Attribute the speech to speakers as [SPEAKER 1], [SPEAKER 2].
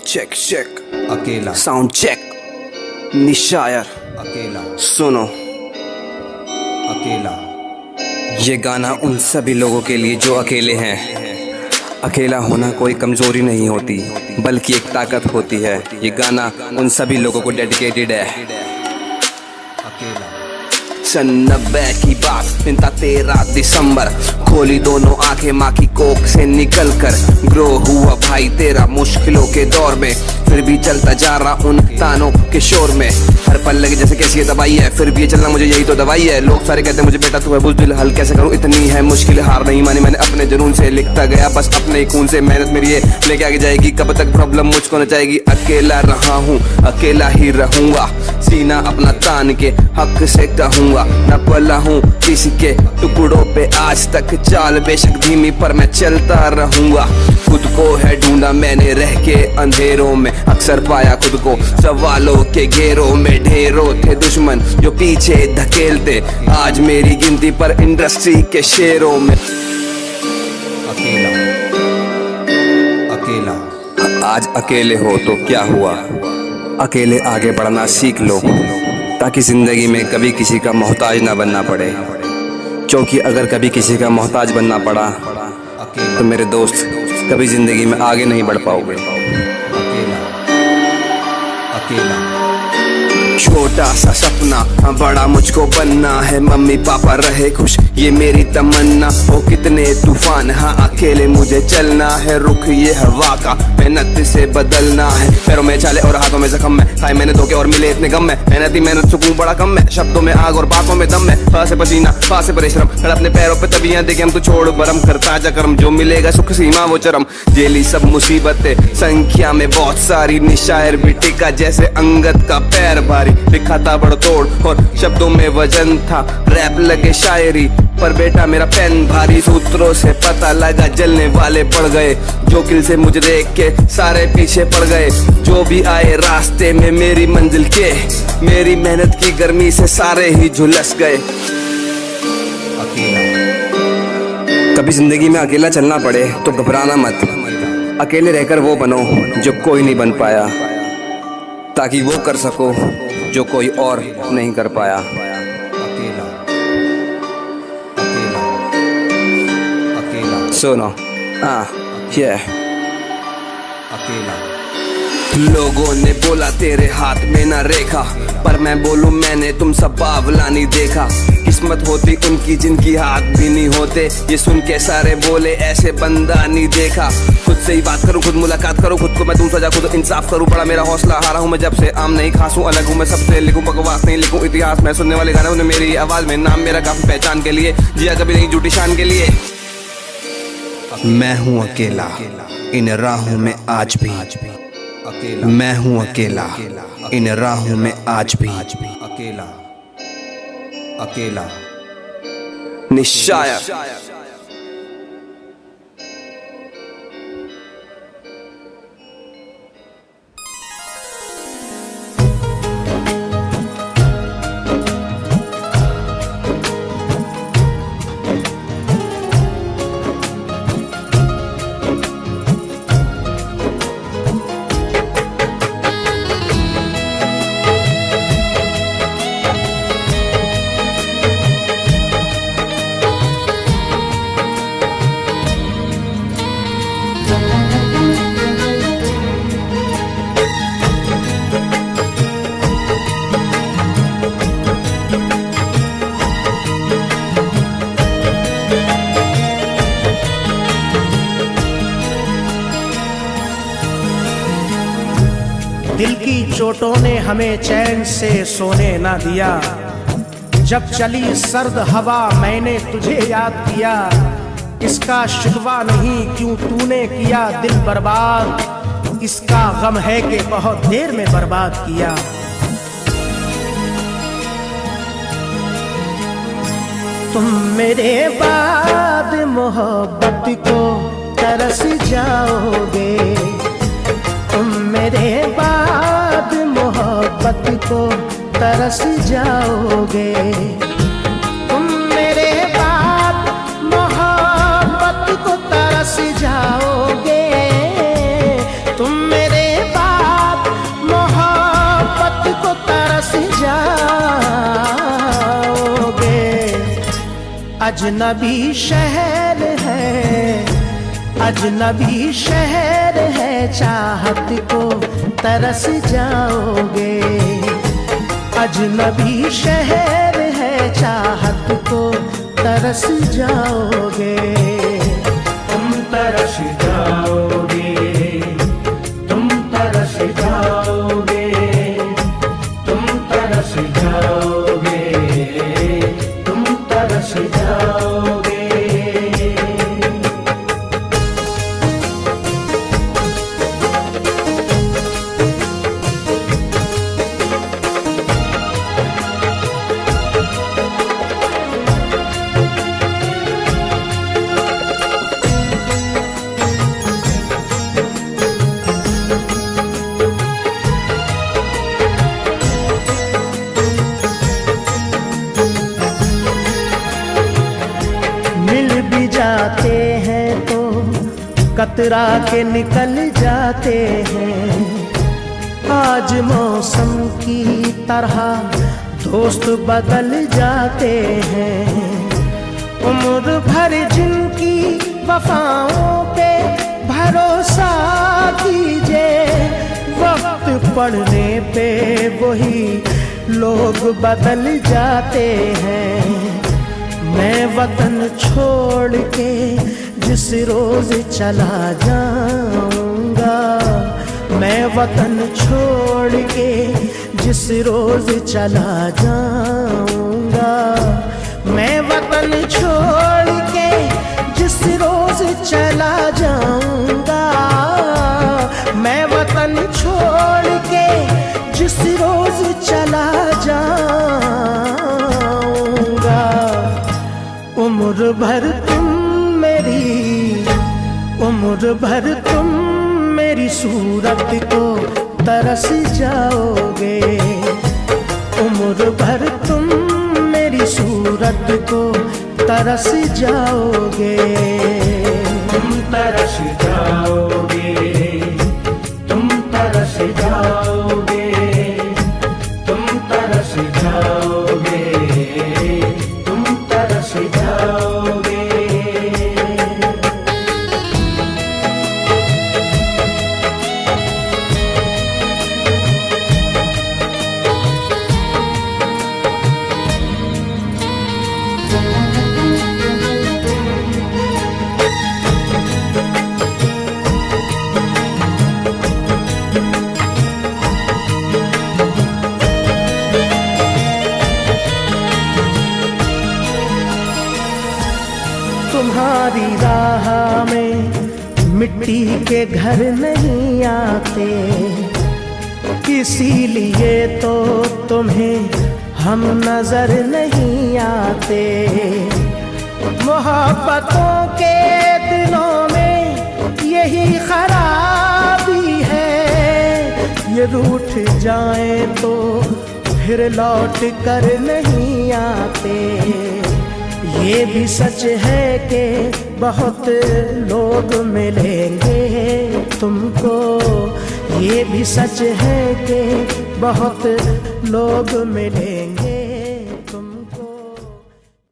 [SPEAKER 1] Check check
[SPEAKER 2] अकेला
[SPEAKER 1] sound check. निशायर
[SPEAKER 2] अकेला
[SPEAKER 1] सुनो।
[SPEAKER 2] अकेला।
[SPEAKER 1] ये गाना उन सभी लोगों के लिए जो अकेले हैं। अकेला होना कोई कमजोरी नहीं होती बल्कि एक ताकत होती है। ये गाना उन सभी लोगों को डेडिकेटेड है।
[SPEAKER 2] अकेला।
[SPEAKER 1] सन 90 की बात, दिन था 13 दिसंबर। खोली दोनों आंखें माँ की कोख से निकल कर। ग्रो हुआ भाई तेरा मुश्किलों के दौर में, फिर भी चलता जा रहा उन तानों के शोर में। हर पल लगे जैसे कैसी ये दवाई है, फिर भी ये चलना मुझे यही तो दवाई है। लोग सारे कहते मुझे बेटा तू है बुज़दिल, हल कैसे करूं इतनी है मुश्किल। हार नहीं मानी मैंने अपने जुनून से, लिखता गया बस अपने खून से। मेहनत मेरी ये लेके आगे जाएगी, कब तक प्रॉब्लम मुझको न जाएगी। अकेला रहा हूँ अकेला ही रहूंगा, सीना अपना तान के हक से कहूंगा। न पला हूँ किसी के टुकड़ों पे आज तक, चाल बेशक धीमी पर मैं चलता रहूंगा। खुद को है ढूंढा मैंने रह के अंधेरों में, अक्सर पाया खुद को सवालों के घेरों में। ढेरों थे दुश्मन जो पीछे धकेलते, आज मेरी गिनती पर इंडस्ट्री के शेरों में।
[SPEAKER 2] अकेला। अकेला।
[SPEAKER 1] आज अकेले हो तो क्या हुआ, अकेले आगे बढ़ना सीख लो, ताकि जिंदगी में कभी किसी का मोहताज ना बनना पड़े। क्योंकि अगर कभी किसी का मोहताज बनना पड़ा तो मेरे दोस्त कभी जिंदगी में आगे नहीं बढ़ पाओगे।
[SPEAKER 2] अकेला। अकेला।
[SPEAKER 1] छोटा सा सपना बड़ा मुझको बनना है, मम्मी पापा रहे खुश ये मेरी तमन्ना। वो कितने तूफान हाँ अकेले मुझे चलना है, रुख ये हवा का मेहनत से बदलना है। पैरों में चाले और हाथों में जख्म है, खाए मैंने धोखे और मिले इतने गम में। मेहनत सुकून बड़ा कम है, शब्दों में आग और बातों में दम है। फा से पसीना फा से परिश्रम, खड़ा अपने पैरों पे तबियां देखे हम तो छोड़ बरम। कर ताजा कर्म जो मिलेगा सुख सीमा वो चरम, जेली सब मुसीबतें संख्या में बहुत सारी। निशायर भी टिका जैसे अंगद का पैर भारी, लिखा था बड़तोड़ और शब्दों में वजन था, रैप लगे शायरी पर बेटा मेरा पेन भारी। सूत्रों से पता लगा जलने वाले पड़ गए, जो किल से मुझे देख के सारे पीछे पड़ गए। जो भी आए रास्ते में मेरी मंजिल के, मेरी मेहनत की गर्मी से सारे ही झुलस गए।
[SPEAKER 2] अकेला।
[SPEAKER 1] कभी जिंदगी में अकेला चलना पड़े तो घबराना मत, अकेले रहकर वो बनो जो कोई नहीं बन पाया, ताकि वो कर सको जो कोई और नहीं कर पाया।
[SPEAKER 2] अकेला। अकेला। अकेला।
[SPEAKER 1] सुनो ये
[SPEAKER 2] अकेला।
[SPEAKER 1] लोगों ने बोला तेरे हाथ में ना रेखा, पर मैं बोलूं मैंने तुम सब बावला नहीं देखा। किस्मत होती उनकी जिनकी हाथ भी नहीं होते, ये सुन के सारे बोले ऐसे बंदा नहीं देखा। खुद से ही बात करूं खुद मुलाकात करूं, खुद को मैं दूं सजा खुद इंसाफ करूं। बड़ा मेरा हौसला हारा हूं मैं जब से, आम नहीं खासूं अलग हूं मैं सबसे। लिखूं बकवास नहीं लिखूं इतिहास, मैं सुनने वाले गाने उन्हें मेरी आवाज में। नाम मेरा काफी पहचान के लिए, जिया कभी नहीं झूठी शान के लिए। मैं हूं अकेला इन राहों में आज भी,
[SPEAKER 2] अकेला।
[SPEAKER 1] मैं हूं अकेला इन राहों में आज भी।
[SPEAKER 2] अकेला। अकेला।
[SPEAKER 1] निशायर।
[SPEAKER 3] दिल की चोटों ने हमें चैन से सोने ना दिया, जब चली सर्द हवा मैंने तुझे याद किया। इसका शिकवा नहीं क्यों तूने किया दिल बर्बाद, इसका गम है कि बहुत देर में बर्बाद किया। तुम मेरे बाद मोहब्बत को तरस जाओगे, तुम मेरे बाद मोहब्बत को तरस जाओगे। तुम मेरे बाद मोहब्बत को तरस जाओगे, तुम मेरे बाद अजनबी शहर है, अजनबी शहर है, चाहत को तरस जाओगे। अजनबी शहर है, चाहत को तरस जाओगे।
[SPEAKER 4] तुम तरस जाओगे, तुम तरस जाओगे, तुम तरस जाओगे, तुम तरस जाओगे।
[SPEAKER 3] जाते हैं तो कतरा के निकल जाते हैं। आज मौसम की तरह दोस्त बदल जाते हैं। उम्र भर जिनकी वफाओं पे भरोसा कीजिए, वक्त पड़ने पे वही लोग बदल जाते हैं। मैं वतन छोड़ के जिस रोज चला जाऊंगा, मैं वतन छोड़ के जिस रोज चला जाऊंगा, मैं वतन छोड़ के जिस रोज चला जाऊंगा, मैं वतन छोड़ के जिस रोज चला जाऊंगा। उम्र भर तुम मेरी, उम्र भर तुम मेरी सूरत को तरस जाओगे। उम्र भर तुम मेरी सूरत को तरस जाओगे।
[SPEAKER 4] तुम तरस जाओगे, तुम तरस जाओगे, तुम तरस जाओगे, तुम तरस जाओगे।
[SPEAKER 3] तुम्हारी राह में मिट्टी के घर नहीं आते, इसीलिए तो तुम्हें हम नजर नहीं आते। मोहब्बतों के दिलों में यही खराबी है, ये रूठ जाए तो फिर लौट कर नहीं आते। ये भी सच है कि बहुत लोग मिलेंगे तुमको, ये भी सच है कि बहुत लोग मिलेंगे।